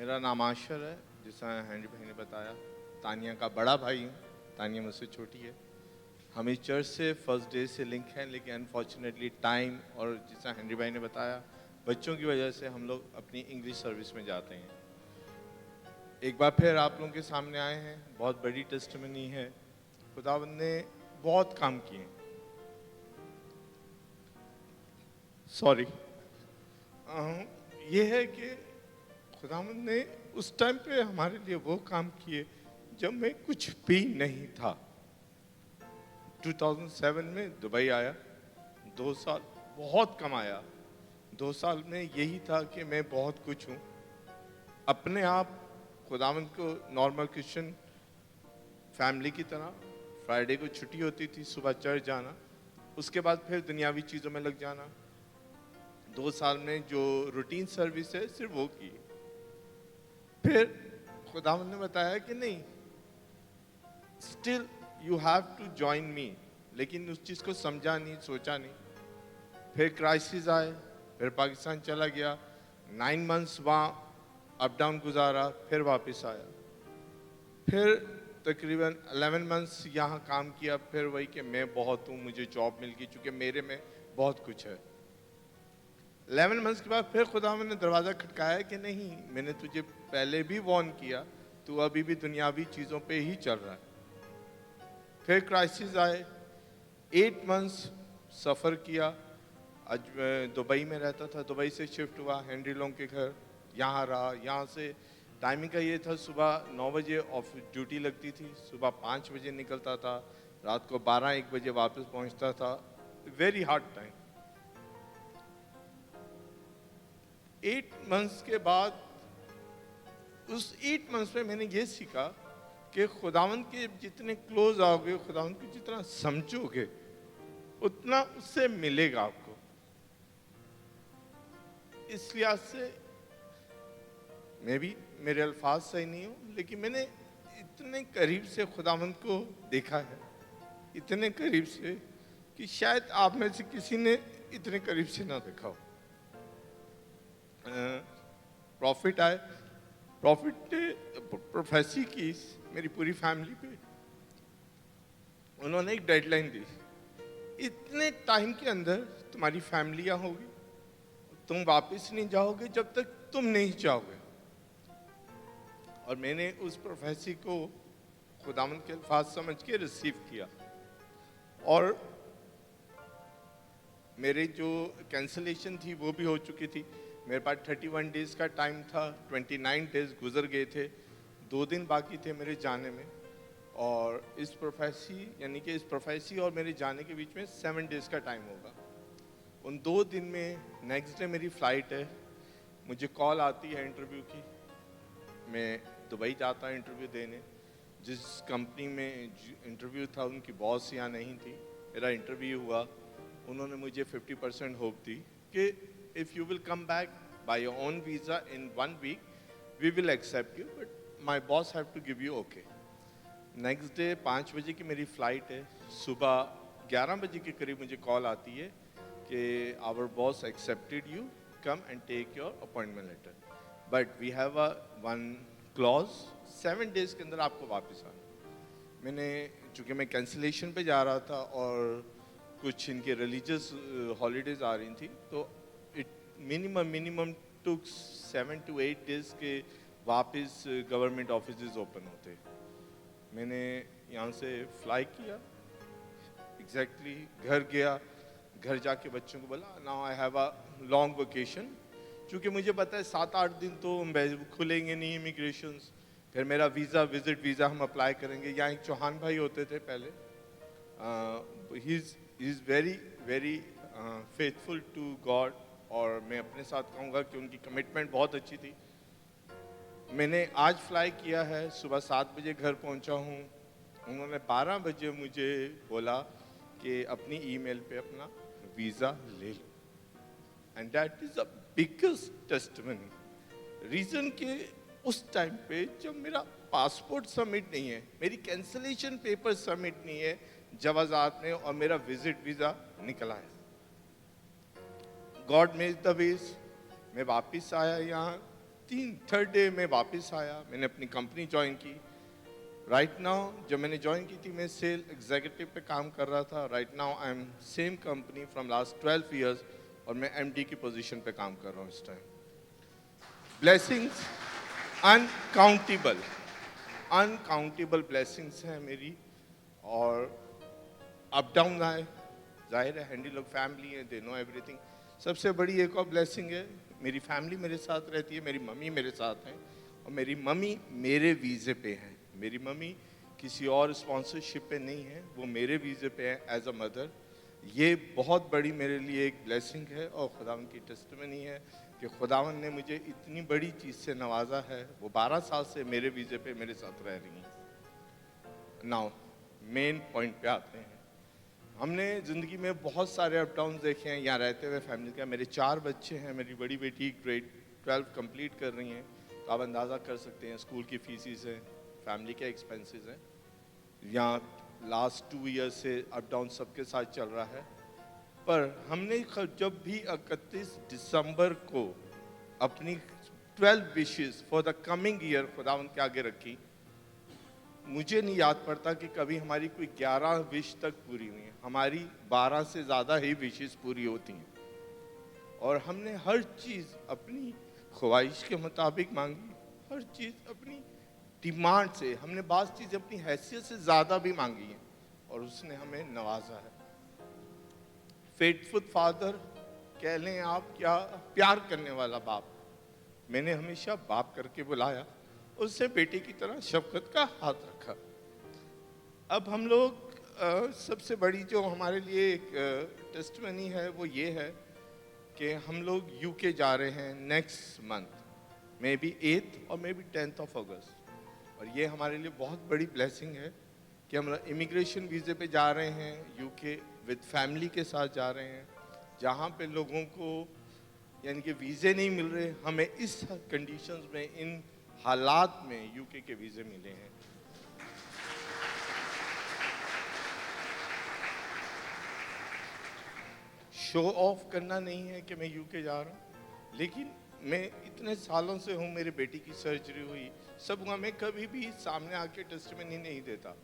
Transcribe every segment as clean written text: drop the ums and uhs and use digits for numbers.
मेरा नाम आशर है, जैसा हैंडी भाई ने बताया। तानिया का बड़ा भाई हूँ, तानिया मुझसे छोटी है। हम इस चर्च से फर्स्ट डे से लिंक हैं, लेकिन अनफॉर्चुनेटली टाइम और जैसा हैंडी भाई ने बताया बच्चों की वजह से हम लोग अपनी इंग्लिश सर्विस में जाते हैं। एक बार फिर आप लोगों के सामने आए हैं, बहुत बड़ी टेस्टिमनी है। खुदावंद ने बहुत काम किए। सॉरी, ये है कि खुदावंद ने उस टाइम पे हमारे लिए वो काम किए जब मैं कुछ भी नहीं था। 2007 में दुबई आया, 2 साल बहुत कमाया। 2 साल में यही था कि मैं बहुत कुछ हूँ। अपने आप खुदावंद को नॉर्मल क्रिश्चियन फैमिली की तरह फ्राइडे को छुट्टी होती थी, सुबह चर्च जाना, उसके बाद फिर दुनियावी चीज़ों में लग जाना। 2 साल में जो रूटीन सर्विस है सिर्फ वो की। फिर खुदावंद ने बताया कि नहीं, still you have to join me, लेकिन उस चीज़ को समझा नहीं, सोचा नहीं। फिर क्राइसिस आए, फिर पाकिस्तान चला गया, 9 मंथ्स वहाँ अप डाउन गुजारा, फिर वापस आया। फिर तकरीबन 11 मंथ्स यहाँ काम किया। फिर वही कि मैं बहुत हूँ, मुझे जॉब मिल गई, चूँकि मेरे में बहुत कुछ है। 11 मंथ्स के बाद फिर खुदावंद ने दरवाज़ा खटकाया कि नहीं, मैंने तुझे पहले भी वार्न किया, तू अभी भी दुनियावी चीज़ों पे ही चल रहा है। फिर क्राइसिस आए, 8 मंथ्स सफ़र किया। आज मैं दुबई में रहता था, दुबई से शिफ्ट हुआ हेनरी लोंग के घर, यहाँ रहा। यहाँ से टाइमिंग का ये था, सुबह 9 बजे ऑफिस ड्यूटी लगती थी, सुबह 5 बजे निकलता था, रात को 12-1 बजे वापस पहुँचता था। Very hard time. 8 मंथ्स के बाद, उस 8 मंथ्स में मैंने ये सीखा कि खुदावंद के जितने क्लोज आओगे, खुदावंद को जितना समझोगे, उतना उससे मिलेगा आपको। इस लिहाज से मैं भी, मेरे अल्फाज सही नहीं हूँ, लेकिन मैंने इतने करीब से खुदावंद को देखा है, इतने करीब से कि शायद आप में से किसी ने इतने करीब से ना देखा हो। प्रॉफिट आए, प्रॉफिट ने प्रोफेसी की मेरी पूरी फैमिली पे। उन्होंने एक डेडलाइन दी, इतने टाइम के अंदर तुम्हारी फैमिली यहाँ होगी, तुम वापस नहीं जाओगे जब तक तुम नहीं चाहोगे। और मैंने उस प्रोफेसी को खुदावंद के अल्फाज समझ के रिसीव किया। और मेरे जो कैंसलेशन थी वो भी हो चुकी थी। मेरे पास 31 डेज का टाइम था, 29 डेज गुजर गए थे, 2 दिन बाकी थे मेरे जाने में। और इस प्रोफेसी, यानी कि इस प्रोफेसी और मेरे जाने के बीच में 7 डेज का टाइम होगा। उन 2 दिन में नेक्स्ट डे मेरी फ़्लाइट है, मुझे कॉल आती है इंटरव्यू की। मैं दुबई जाता इंटरव्यू देने। जिस कंपनी में इंटरव्यू था उनकी बॉस यहाँ नहीं थी, मेरा इंटरव्यू हुआ। उन्होंने मुझे 50% होप दी कि if you will come back by your own visa in 1 week we will accept you, but my boss have to give you okay. Next day 5 बजे की मेरी फ़्लाइट है, सुबह 11 बजे के करीब मुझे कॉल आती है कि our boss accepted you, come and take your appointment letter, but we have a 1 clause, 7 days के अंदर आपको वापस आना। मैंने, चूँकि मैं कैंसिलेशन पे जा रहा था और कुछ इनके रिलीजियस हॉलीडेज़ आ रही थी, तो it minimum took 7 to 8 days के वापस गवर्नमेंट ऑफिस ओपन होते। मैंने यहाँ से फ्लाई किया, एग्जैक्टली घर गया, घर जाके बच्चों को बोला now I have a long vacation, क्योंकि मुझे पता है 7-8 दिन तो खुलेंगे नहीं इमिग्रेशंस। फिर मेरा वीज़ा, विजिट वीज़ा हम अप्लाई करेंगे। यहाँ एक चौहान भाई होते थे पहले, he is very very faithful to God, और मैं अपने साथ कहूँगा कि उनकी कमिटमेंट बहुत अच्छी थी। मैंने आज फ्लाई किया है, सुबह 7 बजे घर पहुँचा हूँ। उन्होंने 12 बजे मुझे बोला कि अपनी ईमेल पे अपना वीज़ा ले लो, and that is the biggest testimony. Reason कि उस टाइम पे जब मेरा पासपोर्ट सबमिट नहीं है, मेरी कैंसलेशन पेपर सबमिट नहीं है जवाजात में, और मेरा विजिट वीज़ा निकला है। गॉड मेज द वेज। मैं वापस आया यहाँ, थर्ड डे मैं वापस आया, मैंने अपनी कंपनी ज्वाइन की। राइट नाउ जब मैंने ज्वाइन की थी मैं सेल एग्जीक्यूटिव पे काम कर रहा था। Right now I am same company from last 12 years और मैं एमडी की पोजीशन पे काम कर रहा हूँ इस time. Blessings uncountable, uncountable blessings हैं मेरी, और अप डाउन आए, जाहिर है हैंडी लोग फैमिली है, दे नो एवरीथिंग। सबसे बड़ी एक और ब्लेसिंग है, मेरी फैमिली मेरे साथ रहती है, मेरी मम्मी मेरे साथ हैं, और मेरी मम्मी मेरे वीज़े पे हैं। मेरी मम्मी किसी और स्पॉन्सरशिप पे नहीं है, वो मेरे वीज़े पे हैं एज अ मदर। ये बहुत बड़ी मेरे लिए एक ब्लेसिंग है और खुदावन की टेस्टिमनी है कि खुदावन ने मुझे इतनी बड़ी चीज़ से नवाजा है। वो 12 साल से मेरे वीज़े पे मेरे साथ रह रही हैं। नाउ मेन पॉइंट पे आते हैं। हमने ज़िंदगी में बहुत सारे अप डाउन देखे हैं यहाँ रहते हुए फैमिली का। मेरे 4 बच्चे हैं, मेरी बड़ी बेटी ग्रेड 12 कंप्लीट कर रही हैं, तो आप अंदाज़ा कर सकते हैं स्कूल की फीसिस हैं, फैमिली के एक्सपेंसेस हैं। यहाँ लास्ट 2 ईयर से अप डाउन सबके साथ चल रहा है। पर हमने जब भी 31 दिसंबर को अपनी 12 wishes for the coming year खुदावन के आगे रखी, मुझे नहीं याद पड़ता कि कभी हमारी कोई 11 विश तक पूरी हुई है। हमारी 12 से ज़्यादा ही विशेस पूरी होती हैं, और हमने हर चीज़ अपनी ख्वाहिश के मुताबिक मांगी, हर चीज़ अपनी डिमांड से। हमने बाज़ चीज़ें अपनी हैसियत से ज़्यादा भी मांगी हैं, और उसने हमें नवाजा है। फेथफुल फादर कह लें आप, क्या प्यार करने वाला बाप। मैंने हमेशा बाप करके बुलाया, उससे बेटे की तरह शफकत का हाथ रखा। अब हम लोग सबसे बड़ी जो हमारे लिए एक टेस्टमनी है वो ये है कि हम लोग यूके जा रहे हैं नेक्स्ट मंथ, मे बी 8 और मे बी 10 अगस्त। और ये हमारे लिए बहुत बड़ी ब्लेसिंग है कि हम इमिग्रेशन वीज़े पे जा रहे हैं यूके, विद फैमिली के साथ जा रहे हैं, जहाँ पे लोगों को यानी कि वीज़े नहीं मिल रहे। हमें इस कंडीशंस में, इन हालात में यूके के वीज़े मिले हैं। शो ऑफ करना नहीं है कि मैं यूके जा रहा हूँ, लेकिन मैं इतने सालों से हूँ, मेरी बेटी की सर्जरी हुई, सब हुआ, मैं कभी भी सामने आके टेस्टमनी नहीं देता।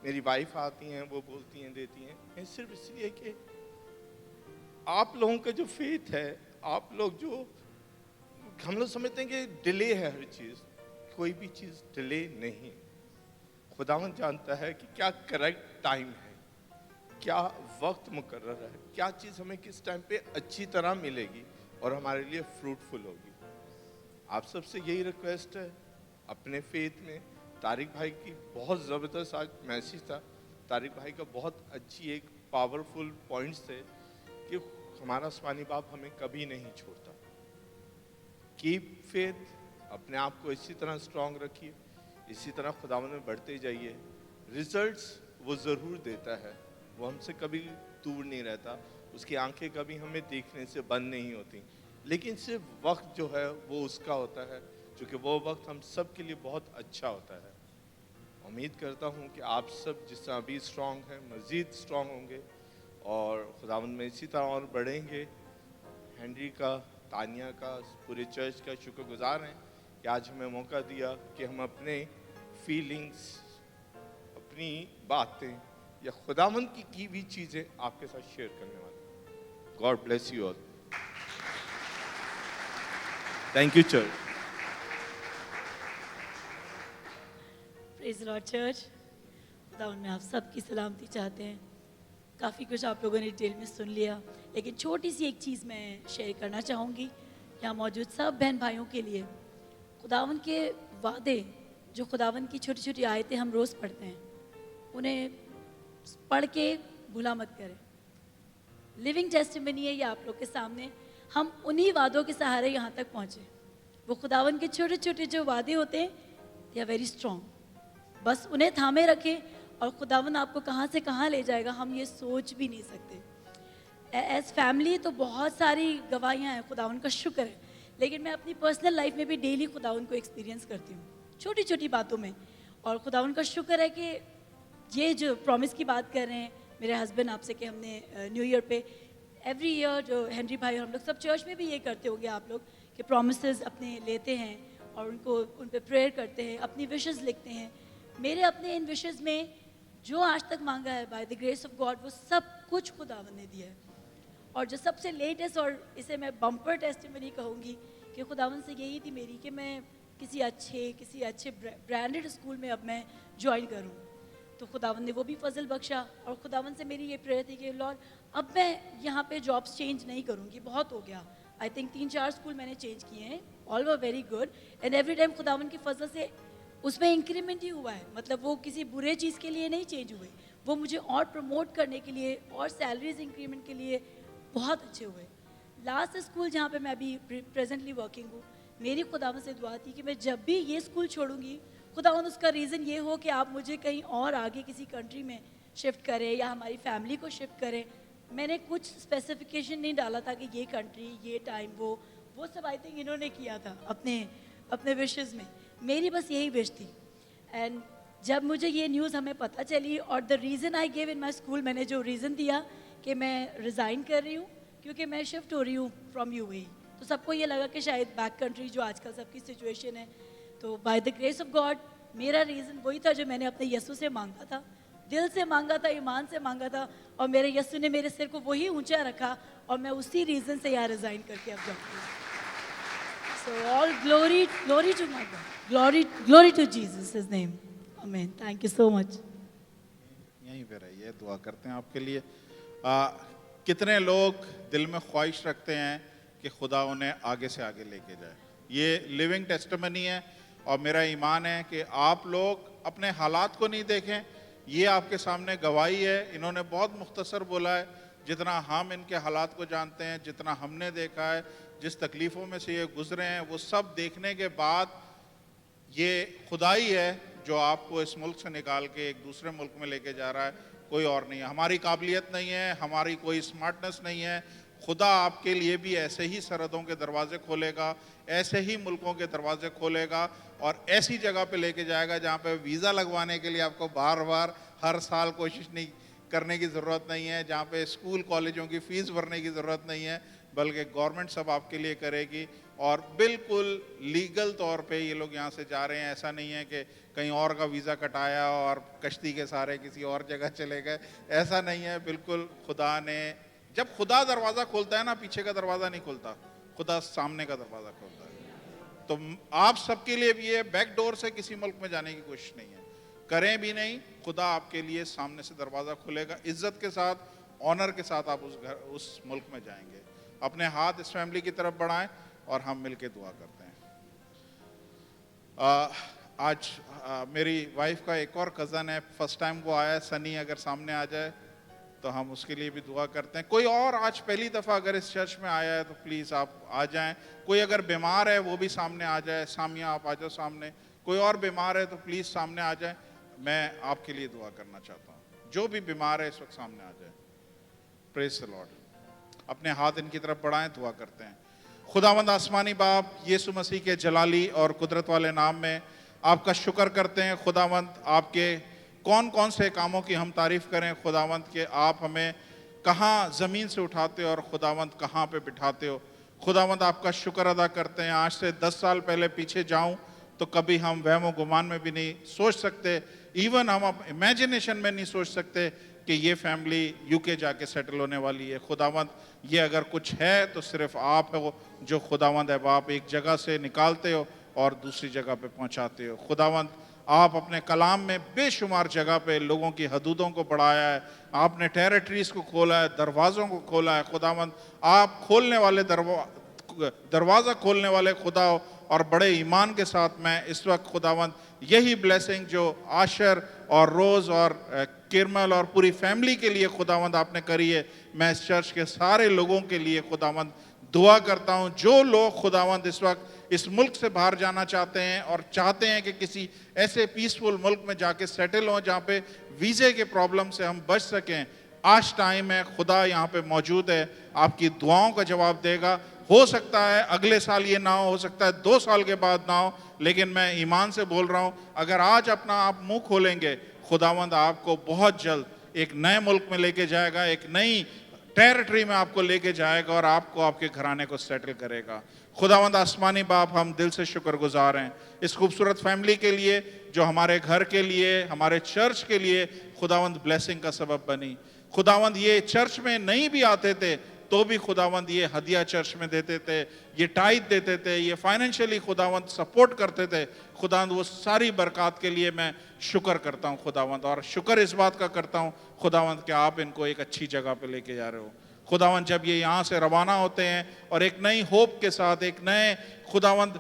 मेरी वाइफ आती हैं, वो बोलती हैं, देती हैं। मैं सिर्फ इसलिए कि आप लोगों का जो फेथ है, आप लोग जो, हम लोग समझते हैं कि डिले है हर चीज़, कोई भी चीज़ डिले नहीं। खुदावन जानता है कि क्या करेक्ट टाइम है, क्या वक्त मुकर्रर है, क्या चीज़ हमें किस टाइम पे अच्छी तरह मिलेगी और हमारे लिए फ्रूटफुल होगी। आप सबसे यही रिक्वेस्ट है, अपने फेथ में। तारिक भाई की बहुत ज़बरदस्त आज मैसेज था। तारिक भाई का बहुत अच्छी एक पावरफुल पॉइंट्स थे कि हमारा आसमानी बाप हमें कभी नहीं छोड़ता। कीप फेथ, अपने आप को इसी तरह स्ट्रांग रखिए, इसी तरह खुदावन में बढ़ते जाइए। रिजल्ट्स वो ज़रूर देता है, वो हमसे कभी दूर नहीं रहता, उसकी आंखें कभी हमें देखने से बंद नहीं होती, लेकिन सिर्फ वक्त जो है वो उसका होता है, क्योंकि वो वक्त हम सब के लिए बहुत अच्छा होता है। उम्मीद करता हूँ कि आप सब जिस तरह अभी स्ट्रांग हैं, मज़ीद स्ट्रांग होंगे और खुदावन में इसी तरह और बढ़ेंगे। हेनरी का, तानिया का, पूरे चर्च का शुक्रगुजार हैं कि आज हमें मौका दिया कि हम अपने फीलिंग्स, अपनी बातें या खुदावन की हुई चीज़ें आपके साथ शेयर करने वाले। God bless you all. Thank you church. Praise Lord church. खुदावन में आप सबकी सलामती चाहते हैं। काफ़ी कुछ आप लोगों ने डिटेल में सुन लिया, लेकिन छोटी सी एक चीज़ मैं शेयर करना चाहूँगी यहाँ मौजूद सब बहन भाइयों के लिए। खुदावन के वादे, जो खुदावन की छोटी छोटी आयतें हम रोज़ पढ़ते हैं, उन्हें पढ़ के भूला मत करें। लिविंग टेस्टिमनी है ये आप लोग के सामने। हम उन्हीं वादों के सहारे यहाँ तक पहुँचे। वो खुदावन के छोटे छोटे जो वादे होते हैं, दे आर वेरी स्ट्रॉन्ग। बस उन्हें थामे रखें और खुदावन आपको कहाँ से कहाँ ले जाएगा हम ये सोच भी नहीं सकते। एज फैमिली तो बहुत सारी गवाहियाँ हैं, खुदावन का शुक्र है, लेकिन मैं अपनी पर्सनल लाइफ में भी डेली खुदावन को एक्सपीरियंस करती हूँ छोटी छोटी बातों में। और खुदावन का शुक्र है कि ये जो प्रॉमिस की बात कर रहे हैं मेरे हस्बैंड आपसे कि हमने न्यू ईयर पे एवरी ईयर, जो हेनरी भाई और हम लोग सब चर्च में भी ये करते होंगे आप लोग, के प्रोमिसेस अपने लेते हैं और उनको उन पे प्रेयर करते हैं, अपनी विशेस लिखते हैं। मेरे अपने इन विशेस में जो आज तक मांगा है by the grace of God, वो सब कुछ खुदावंद ने दिया है। और जो सबसे लेटेस्ट, और इसे मैं बम्पर टेस्टिमनी कहूँगी, कि खुदावंद से यही थी मेरी कि मैं किसी अच्छे ब्रांडेड स्कूल में अब मैं ज्वाइन करूँ। तो खुदावंद ने वो भी फजल बख्शा, और खुदावंद से मेरी ये प्रेयर थी कि लॉर्ड अब मैं यहाँ पे जॉब्स चेंज नहीं करूँगी, बहुत हो गया। आई थिंक 3-4 स्कूल मैंने चेंज किए हैं, all were very good, and every time खुदावंद की फजल से उसमें इंक्रीमेंट ही हुआ है। मतलब वो किसी बुरे चीज़ के लिए नहीं चेंज हुए, वो मुझे और प्रमोट करने के लिए और सैलरीज इंक्रीमेंट के लिए बहुत अच्छे हुए। लास्ट स्कूल जहाँ पे मैं अभी प्रेजेंटली वर्किंग हूँ, मेरी खुदावंद से दुआ थी कि मैं जब भी ये स्कूल छोड़ूंगी, खुदावंद उसका रीज़न ये हो कि आप मुझे कहीं और आगे किसी कंट्री में शिफ्ट करें या हमारी फैमिली को शिफ्ट करें। मैंने कुछ स्पेसिफिकेशन नहीं डाला था कि ये कंट्री, ये टाइम, वो सब आई थिंक इन्होंने किया था अपने अपने विशेज़ में। मेरी बस यही विश थी। एंड जब मुझे ये न्यूज़ हमें पता चली, और the reason I gave in my school, मैंने जो रीज़न दिया कि मैं रिज़ाइन कर रही हूँ क्योंकि मैं शिफ्ट हो रही हूँ फ्रॉम यूएई, तो सबको ये लगा कि शायद बैक कंट्री जो आजकल सबकी सिचुएशन है। तो by the grace of God मेरा रीज़न वही था जो मैंने अपने यीशु से मांगा था, दिल से मांगा था, ईमान से मांगा था, और मेरे यीशु ने मेरे सिर को वही ऊंचा रखा, और मैं उसी रीज़न से यहाँ रिज़ाइन करके अब जाऊँगी। So all glory to my God, glory to Jesus his name, amen. Thank you so much. यहीं पे रहिए, दुआ करते हैं आपके लिए। कितने लोग दिल में ख्वाहिश रखते हैं कि खुदा उन्हें आगे से आगे लेके जाए। ये लिविंग टेस्टिमनी है, और मेरा ईमान है कि आप लोग अपने हालात को नहीं देखें, ये आपके सामने गवाही है। इन्होंने बहुत मुख्तसर बोला है, जितना हम इनके हालात को जानते हैं, जितना हमने देखा है, जिस तकलीफ़ों में से ये गुजरे हैं, वो सब देखने के बाद ये खुदाई है जो आपको इस मुल्क से निकाल के एक दूसरे मुल्क में लेके जा रहा है, कोई और नहीं है। हमारी काबिलियत नहीं है, हमारी कोई स्मार्टनेस नहीं है। खुदा आपके लिए भी ऐसे ही सरहदों के दरवाजे खोलेगा, ऐसे ही मुल्कों के दरवाजे खोलेगा, और ऐसी जगह पे लेके जाएगा जहाँ पे वीज़ा लगवाने के लिए आपको बार बार हर साल कोशिश नहीं करने की ज़रूरत नहीं है, जहाँ पे स्कूल कॉलेजों की फ़ीस भरने की ज़रूरत नहीं है, बल्कि गवर्नमेंट सब आपके लिए करेगी। और बिल्कुल लीगल तौर पे ये लोग यहाँ से जा रहे हैं। ऐसा नहीं है कि कहीं और का वीज़ा कटाया और कश्ती के सारे किसी और जगह चले गए, ऐसा नहीं है। बिल्कुल खुदा ने, जब खुदा दरवाज़ा खोलता है ना, पीछे का दरवाज़ा नहीं खोलता, खुदा सामने का दरवाज़ा खोलता है। तो आप सबके लिए भी ये बैक डोर से किसी मुल्क में जाने की कोशिश नहीं है, करें भी नहीं। खुदा आपके लिए सामने से दरवाज़ा खुलेगा, इज्जत के साथ, ऑनर के साथ आप उस मुल्क में जाएंगे। अपने हाथ इस फैमिली की तरफ बढ़ाएं और हम मिलके दुआ करते हैं। आज मेरी वाइफ का एक और कज़न है, फर्स्ट टाइम वो आया है, सनी, अगर सामने आ जाए तो हम उसके लिए भी दुआ करते हैं। कोई और आज पहली दफ़ा अगर इस चर्च में आया है तो प्लीज़ आप आ जाएं। कोई अगर बीमार है वो भी सामने आ जाए। सामिया, आप आ जाओ सामने। कोई और बीमार है तो प्लीज़ सामने आ जाए, मैं आपके लिए दुआ करना चाहता हूँ। जो भी बीमार है इस वक्त सामने आ जाए। Praise the Lord. अपने हाथ इनकी तरफ बढ़ाएं, दुआ करते हैं। खुदावंद आसमानी बाप, यीशु मसीह के जलाली और कुदरत वाले नाम में आपका शुक्र करते हैं। खुदावंद, आपके कौन कौन से कामों की हम तारीफ़ करें खुदावंद, के आप हमें कहाँ ज़मीन से उठाते हो और खुदावंद कहाँ पे बिठाते हो। खुदावंद, आपका शुक्र अदा करते हैं। आज से 10 साल पहले पीछे जाऊं तो कभी हम वहम गुमान में भी नहीं सोच सकते, इवन हम अब इमेजिनेशन में नहीं सोच सकते कि ये फैमिली यूके जाके सेटल होने वाली है। खुदावंद, ये अगर कुछ है तो सिर्फ आप हो जो खुदावंद है बाप एक जगह से निकालते हो और दूसरी जगह पे पहुंचाते हो। खुदावंद, आप अपने कलाम में बेशुमार जगह पे लोगों की हदूदों को बढ़ाया है, आपने टेरिटरीज को खोला है, दरवाज़ों को खोला है। खुदावंद, आप खोलने वाले दरवाज़ा खोलने वाले खुदा हो, और बड़े ईमान के साथ मैं इस वक्त खुदावंद यही ब्लेसिंग जो आशर और रोज़ और किरमल और पूरी फैमिली के लिए खुदावंद आपने करी है, मैं इस चर्च के सारे लोगों के लिए खुदावंद दुआ करता हूँ। जो लोग खुदावंद इस वक्त इस मुल्क से बाहर जाना चाहते हैं और चाहते हैं कि किसी ऐसे पीसफुल मुल्क में जाके सेटल हों जहाँ पे वीज़े के प्रॉब्लम से हम बच सकें, आज टाइम है। खुदा यहाँ पे मौजूद है, आपकी दुआओं का जवाब देगा। हो सकता है अगले साल ये ना हो सकता है 2 साल के बाद ना हो, लेकिन मैं ईमान से बोल रहा हूँ, अगर आज अपना आप मुंह खोलेंगे, खुदावंद आपको बहुत जल्द एक नए मुल्क में लेके जाएगा, एक नई टेरिटरी में आपको लेके जाएगा और आपको आपके घराने को सेटल करेगा। खुदावंद आसमानी बाप, हम दिल से शुक्रगुजार हैं इस खूबसूरत फैमिली के लिए जो हमारे घर के लिए, हमारे चर्च के लिए खुदावंद ब्लेसिंग का सबब बनी। खुदावंद ये चर्च में नहीं भी आते थे तो भी खुदावंद ये हदिया चर्च में देते थे, ये टाइट देते थे, ये फाइनेंशियली खुदावंद सपोर्ट करते थे। खुदावंद वो सारी बरकत के लिए मैं शुक्र करता हूँ खुदावंद, और शुक्र इस बात का करता हूँ खुदावंद कि आप इनको एक अच्छी जगह पे लेके जा रहे हो। खुदावंद जब ये यहाँ से रवाना होते हैं और एक नई होप के साथ, एक नए खुदावंद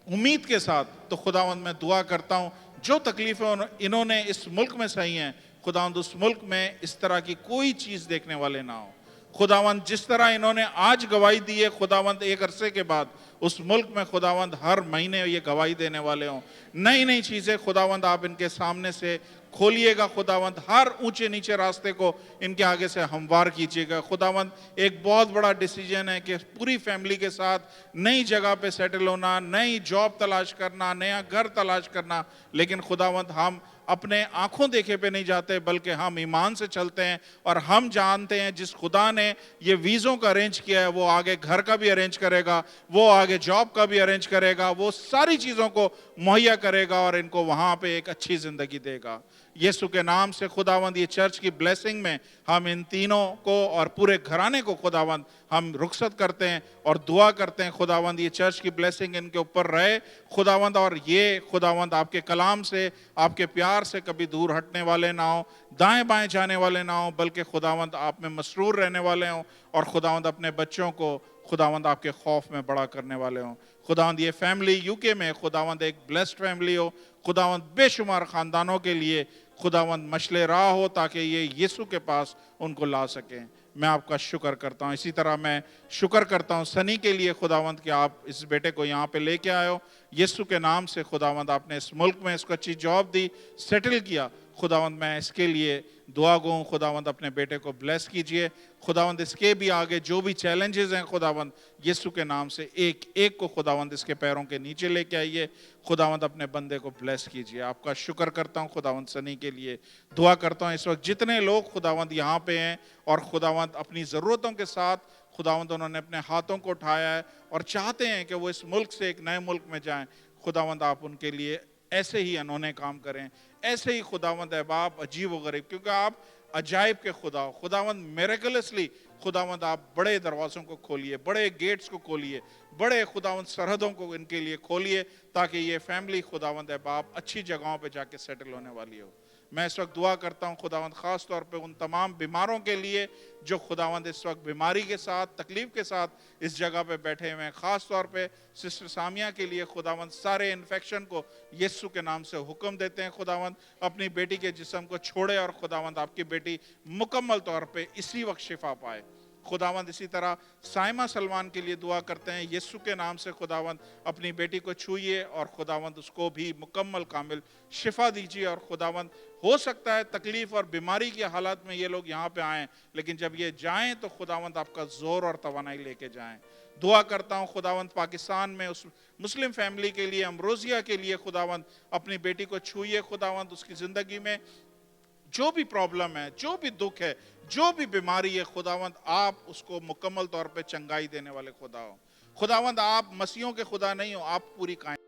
उम्मीद के साथ, तो खुदावंद मैं दुआ करता हूँ जो तकलीफें इन्होंने इस मुल्क में सही हैं खुदावंद उस मुल्क में इस तरह की कोई चीज देखने वाले ना हो। खुदावंद जिस तरह इन्होंने आज गवाही दी है खुदावंद एक अरसे के बाद उस मुल्क में खुदावंद हर महीने ये गवाही देने वाले हों। नई नई चीजें खुदावंद आप इनके सामने से खोलिएगा खुदावंद, हर ऊंचे नीचे रास्ते को इनके आगे से हमवार कीजिएगा खुदावंद। एक बहुत बड़ा डिसीजन है कि पूरी फैमिली के साथ नई जगह पे सेटल होना, नई जॉब तलाश करना, नया घर तलाश करना, लेकिन खुदावंद हम अपने आंखों देखे पे नहीं जाते बल्कि हम ईमान से चलते हैं और हम जानते हैं जिस खुदा ने ये वीज़ों का अरेंज किया है वो आगे घर का भी अरेंज करेगा, वो आगे जॉब का भी अरेंज करेगा, वो सारी चीज़ों को मुहैया करेगा और इनको वहाँ पे एक अच्छी ज़िंदगी देगा। यीशु के नाम से खुदावंद ये चर्च की ब्लेसिंग में हम इन तीनों को और पूरे घराने को खुदावंद हम रुखसत करते हैं और दुआ करते हैं खुदावंद ये चर्च की ब्लेसिंग इनके ऊपर रहे खुदावंद, और ये खुदावंद आपके कलाम से, आपके प्यार से कभी दूर हटने वाले ना हो, दाएं बाएं जाने वाले ना हो, बल्कि खुदावंद आप में मसरूर रहने वाले हों और खुदावंद अपने बच्चों को खुदावंद आपके खौफ में बड़ा करने वाले हों। खुदावंद ये फैमिली यूके में खुदावंद एक ब्लेस्ड फैमिली हो खुदावंद, बेशुमार खानदानों के लिए खुदावंद मशले राह हो ताकि ये यीशु के पास उनको ला सकें। मैं आपका शुक्र करता हूँ। इसी तरह मैं शुक्र करता हूँ सनी के लिए खुदावंद कि आप इस बेटे को यहाँ पे लेके आए हो यीशु के नाम से खुदावंद। आपने इस मुल्क में इसको अच्छी जॉब दी, सेटल किया खुदावंद। मैं इसके लिए दुआ गो खुदावंद, अपने बेटे को ब्लेस कीजिए खुदावंद। इसके भी आगे जो भी चैलेंजेस हैं खुदावंद यीशु के नाम से एक एक को खुदावंद इसके पैरों के नीचे लेके आइए खुदावंद, अपने बंदे को ब्लेस कीजिए। आपका शुक्र करता हूँ खुदावंद सनी के लिए। दुआ करता हूँ इस वक्त जितने लोग खुदावंद यहाँ पे हैं और खुदावंद अपनी ज़रूरतों के साथ खुदावंद उन्होंने अपने हाथों को उठाया है और चाहते हैं कि वो इस मुल्क से एक नए मुल्क में जाएं, खुदावंद आप उनके लिए ऐसे ही अनोने काम करें, ऐसे ही खुदावंद है बाप अजीब व गरीब, क्योंकि आप अजायब के खुदा हो खुदावंद। मिरेकलसली खुदावंद आप बड़े दरवाज़ों को खोलिए, बड़े गेट्स को खोलिए, बड़े खुदावंद सरहदों को इनके लिए खोलिए ताकि ये फैमिली खुदावंद है बाप अच्छी जगहों पे जाके सेटल होने वाली हो। मैं इस वक्त दुआ करता हूँ खुदावंद ख़ास तौर पे उन तमाम बीमारों के लिए जो खुदावंद इस वक्त बीमारी के साथ, तकलीफ के साथ इस जगह पे बैठे हुए हैं। ख़ास तौर पे सिस्टर सामिया के लिए खुदावंद सारे इन्फेक्शन को यीशु के नाम से हुक्म देते हैं खुदावंद, अपनी बेटी के जिस्म को छोड़े और खुदावंद आपकी बेटी मुकम्मल तौर पे इसी वक्त शिफा पाए खुदावंद। इसी तरह साइमा सलमान के लिए दुआ करते हैं यीशु के नाम से खुदावंद, अपनी बेटी को छूइए और खुदावंद उसको भी मुकम्मल कामिल शिफा दीजिए। और खुदावंद हो सकता है तकलीफ और बीमारी की हालत में ये लोग यहाँ पे आएँ, लेकिन जब ये जाएं तो खुदावंद आपका जोर और तवानाई लेके जाएं। दुआ करता हूँ खुदावंद पाकिस्तान में उस मुस्लिम फैमिली के लिए, अमरोजिया के लिए खुदावंद, अपनी बेटी को छूइए खुदावंद, उसकी ज़िंदगी में जो भी प्रॉब्लम है, जो भी दुख है, जो भी बीमारी है खुदावंद आप उसको मुकम्मल तौर पे चंगाई देने वाले खुदा हो खुदावंद। आप मसीहों के खुदा नहीं हो, आप पूरी कायनात